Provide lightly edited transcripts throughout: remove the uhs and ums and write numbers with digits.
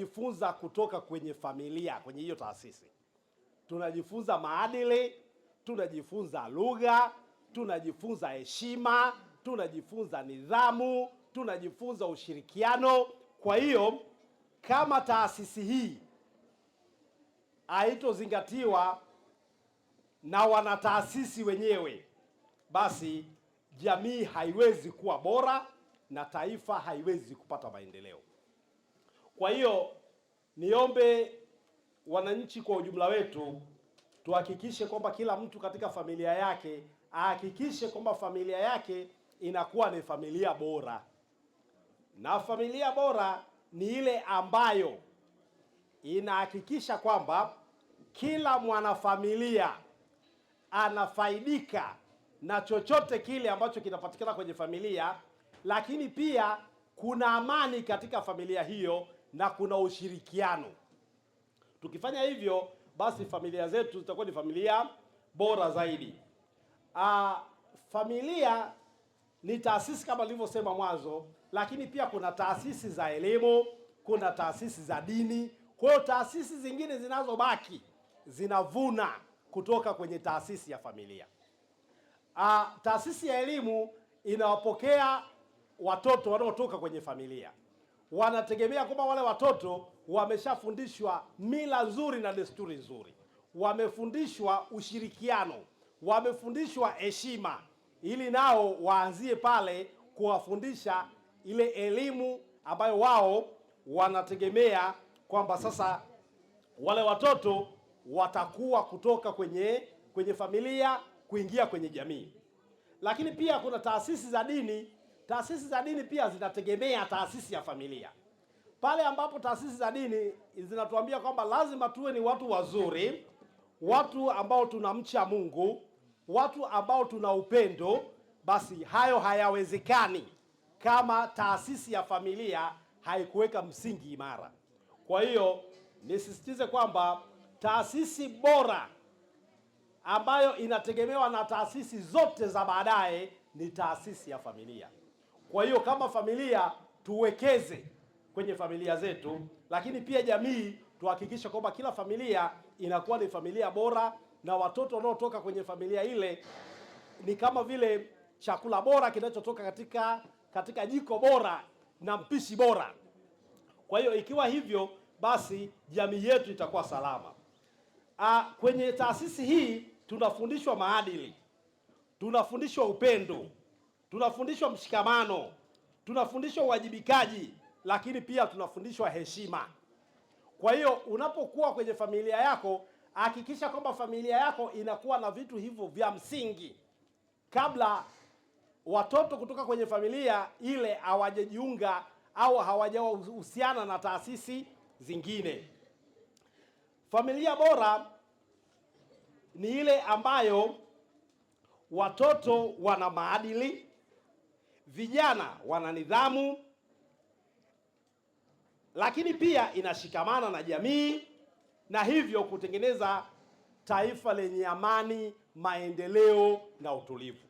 tunajifunza kutoka kwenye familia, kwenye hiyo taasisi. Tunajifunza maadili, tunajifunza lugha, tunajifunza heshima, tunajifunza nidhamu, tunajifunza ushirikiano. Kwa hiyo kama taasisi hii haitozingatiwa na wanataasisi wenyewe, basi jamii haiwezi kuwa bora na taifa haiwezi kupata maendeleo. Kwa hiyo niombe wananchi kwa ujumla wetu tuhakikishe kwamba kila mtu katika familia yake ahakikishe kwamba familia yake inakuwa ni familia bora. Na familia bora ni ile ambayo inahakikisha kwamba kila mwanafamilia anafaidika na chochote kile ambacho kinapatikana kwenye familia, lakini pia kuna amani katika familia hiyo na kuna ushirikiano. Tukifanya hivyo, basi familia zetu zitakuwa ni familia bora zaidi. Familia ni taasisi kama nilivyosema mwanzo, lakini pia kuna taasisi za elimu, kuna taasisi za dini. Kwa hiyo taasisi zingine zinazobaki zinavuna kutoka kwenye taasisi ya familia. Taasisi ya elimu inawapokea watoto wanaotoka kwenye familia. Wanategemea kwamba wale watoto wameshafundishwa mila nzuri na desturi nzuri, wamefundishwa ushirikiano, wamefundishwa heshima, ili nao waanzie pale kuwafundisha ile elimu ambayo wao wanategemea kwamba sasa wale watoto watakuwa kutoka kwenye familia kuingia kwenye jamii. Lakini pia kuna taasisi za dini. Taasisi za dini pia zinategemea taasisi ya familia, pale ambapo taasisi za dini zinatuambia kwamba lazima tuwe ni watu wazuri, watu ambao tunamcha Mungu, watu ambao tuna upendo. Basi hayo hayawezekani kama taasisi ya familia haikuweka msingi imara. Kwa hiyo nisisitize kwamba taasisi bora ambayo inategemewa na taasisi zote za baadaye ni taasisi ya familia. Kwa hiyo kama familia tuwekeze kwenye familia zetu, lakini pia jamii tuhakikishe kwamba kila familia inakuwa ni familia bora, na watoto wanaotoka kwenye familia ile ni kama vile chakula bora kinachotoka katika jiko bora na mpishi bora. Kwa hiyo ikiwa hivyo, basi jamii yetu itakuwa salama. Kwenye taasisi hii tunafundishwa maadili, tunafundishwa upendo, tunafundishwa mshikamano, tunafundishwa uwajibikaji, lakini pia tunafundishwa heshima. Kwa hiyo unapokuwa kwenye familia yako, hakikisha kwamba familia yako inakuwa na vitu hivyo vya msingi kabla watoto kutoka kwenye familia ile hawajajiunga au hawajahusiana na taasisi zingine. Familia bora ni ile ambayo watoto wana maadili, vijana wana nidhamu, lakini pia inashikamana na jamii, na hivyo kutengeneza taifa lenye amani, maendeleo na utulivu.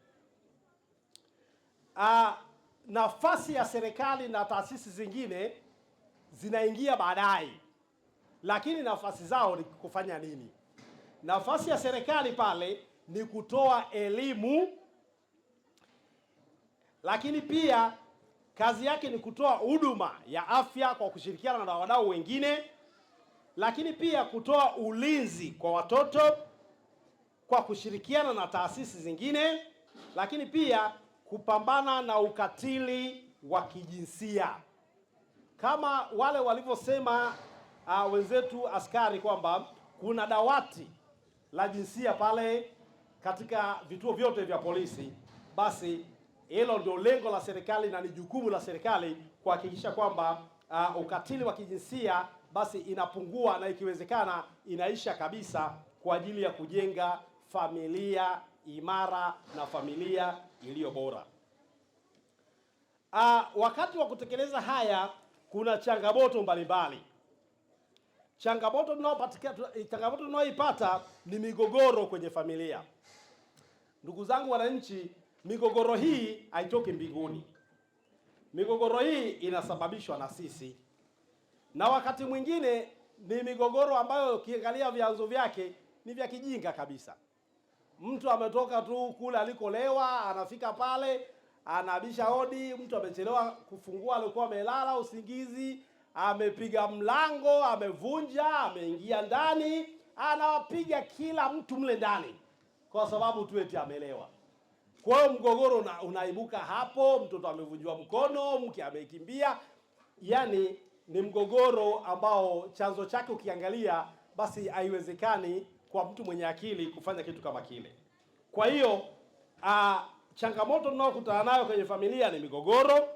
Nafasi ya serikali na taasisi zingine zinaingia baadaye, lakini nafasi zao ni kufanya nini? Nafasi ya serikali pale ni kutoa elimu, lakini pia kazi yake ni kutoa huduma ya afya kwa kushirikiana na wadau wengine, lakini pia kutoa ulinzi kwa watoto kwa kushirikiana na taasisi zingine, lakini pia kupambana na ukatili wa kijinsia kama wale walivyosema wenzetu askari kwamba kuna dawati la jinsia pale katika vituo vyote vya polisi. Basi hilo ndio lengo la serikali na ni jukumu la serikali kuhakikisha kwamba ukatili wa kijinsia basi inapungua na ikiwezekana inaisha kabisa, kwa ajili ya kujenga familia imara na familia iliyo bora. Wakati wa kutekeleza haya kuna changamoto mbalimbali. Changamoto tunayoipata ni migogoro kwenye familia. Ndugu zangu wananchi, migogoro hii haitoki mbinguni. Migogoro hii inasababishwa na sisi, na wakati mwingine ni migogoro ambayo ukiangalia vyanzo vyake ni vya kijinga kabisa. Mtu ametoka tu kule alikolewa, anafika pale, anabisha hodi, mtu amechelewa kufungua, alikuwa amelala usingizi, amepiga mlango, amevunja, ameingia ndani, anawapiga kila mtu mle ndani kwa sababu tu eti amelewa. Kwa hiyo mgogoro unaibuka hapo, mtoto amevunjwa mkono, mke amekimbia. Yaani ni mgogoro ambao chanzo chake ukiangalia basi haiwezekani kwa mtu mwenye akili kufanya kitu kama kile. Kwa hiyo changamoto tunayokutana nayo kwenye familia ni migogoro,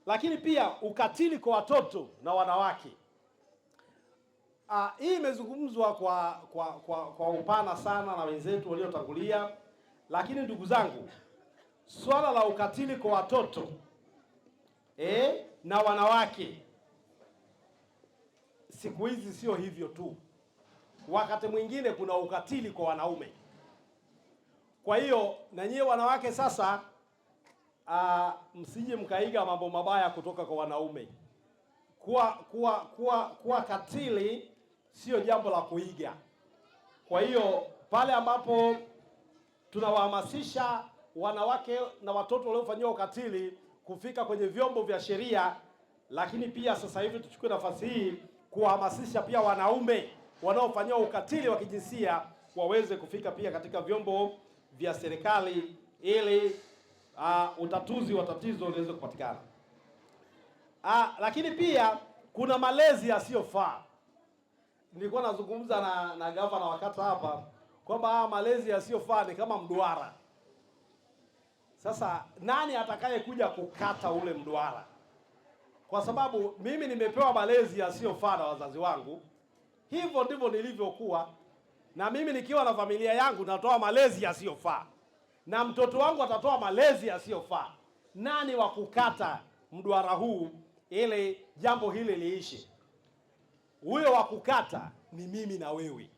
lakini pia ukatili kwa watoto na wanawake. Hii imezungumzwa kwa upana sana na wenzetu waliotangulia, lakini ndugu zangu, swala la ukatili kwa watoto na wanawake siku hizi sio hivyo tu. Wakati mwingine kuna ukatili kwa wanaume. Kwa hiyo na nyie wanawake sasa, msije mkaiga mambo mabaya kutoka kwa wanaume. Kuwa katili sio jambo la kuiga. Kwa hiyo pale ambapo tunawahamasisha wanawake na watoto waliofanyiwa ukatili kufika kwenye vyombo vya sheria, lakini pia sasa hivi tuchukue nafasi hii kuwahamasisha pia wanaume wanaofanyiwa ukatili wa kijinsia waweze kufika pia katika vyombo vya serikali ili utatuzi wa tatizo uweze kupatikana. Lakini pia kuna malezi yasiyofaa. Nilikuwa nazungumza na gavana wakati hapa kwamba malezi yasiyofaa ni kama mduara. Sasa nani atakaye kuja kukata ule mduara? Kwa sababu mimi nimepewa malezi yasiyofaa na wazazi wangu, hivyo ndivyo nilivyokuwa, na mimi nikiwa na familia yangu natoa malezi yasiyofaa, na mtoto wangu atatoa malezi yasiyofaa. Nani wa kukata mduara huu ili jambo hili liishe? Huyo wa kukata ni mimi na wewe,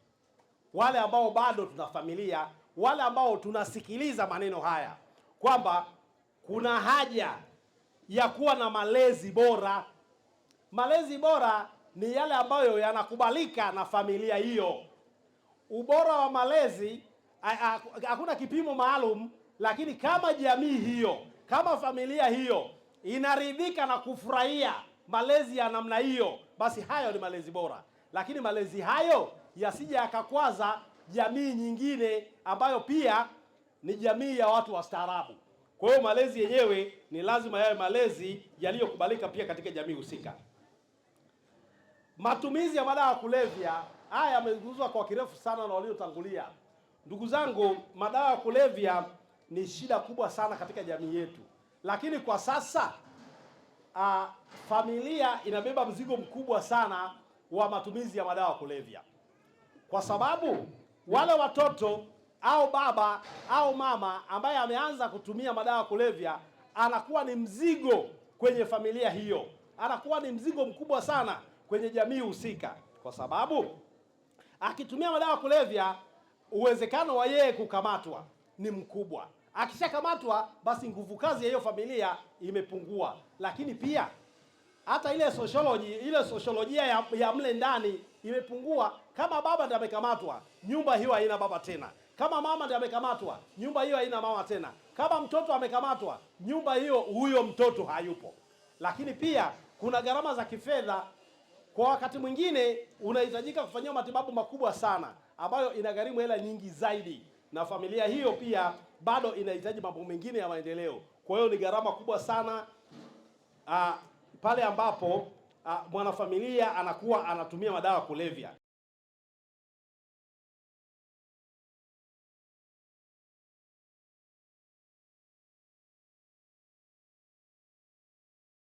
wale ambao bado tuna familia, wale ambao tunasikiliza maneno haya kwamba kuna haja ya kuwa na malezi bora. Malezi bora ni yale ambayo yanakubalika na familia hiyo. Ubora wa malezi hakuna kipimo maalum, lakini kama jamii hiyo, kama familia hiyo inaridhika na kufurahia malezi ya namna hiyo, basi hayo ni malezi bora. Lakini malezi hayo yasije yakakwaza jamii nyingine ambayo pia ni jamii ya watu wastaarabu. Kwa hiyo malezi yenyewe ni lazima yawe malezi yaliyokubalika pia katika jamii husika. Matumizi ya madawa ya kulevya haya yamezungumzwa kwa kirefu sana na waliotangulia. Ndugu zangu, madawa ya kulevya ni shida kubwa sana katika jamii yetu. Lakini kwa sasa familia inabeba mzigo mkubwa sana wa matumizi ya madawa ya kulevya. Kwa sababu wale watoto au baba au mama ambaye ameanza kutumia madawa ya kulevya anakuwa ni mzigo kwenye familia hiyo, anakuwa ni mzigo mkubwa sana kwenye jamii husika, kwa sababu akitumia madawa ya kulevya uwezekano wa yeye kukamatwa ni mkubwa. Akishakamatwa basi nguvu kazi ya hiyo familia imepungua. Lakini pia hata ile sosiolojia ya mle ndani imepungua. Kama baba ndiye amekamatwa, nyumba hiyo haina baba tena. Kama mama ndiye amekamatwa, nyumba hiyo haina mama tena. Kama mtoto amekamatwa, nyumba hiyo huyo mtoto hayupo. Lakini pia kuna gharama za kifedha. Kwa wakati mwingine unahitajika kufanyia matibabu makubwa sana ambayo inagharimu hela nyingi zaidi, na familia hiyo pia bado inahitaji mambo mengine ya maendeleo. Kwa hiyo ni gharama kubwa sana pale ambapo mwanafamilia anakuwa anatumia madawa ya kulevya.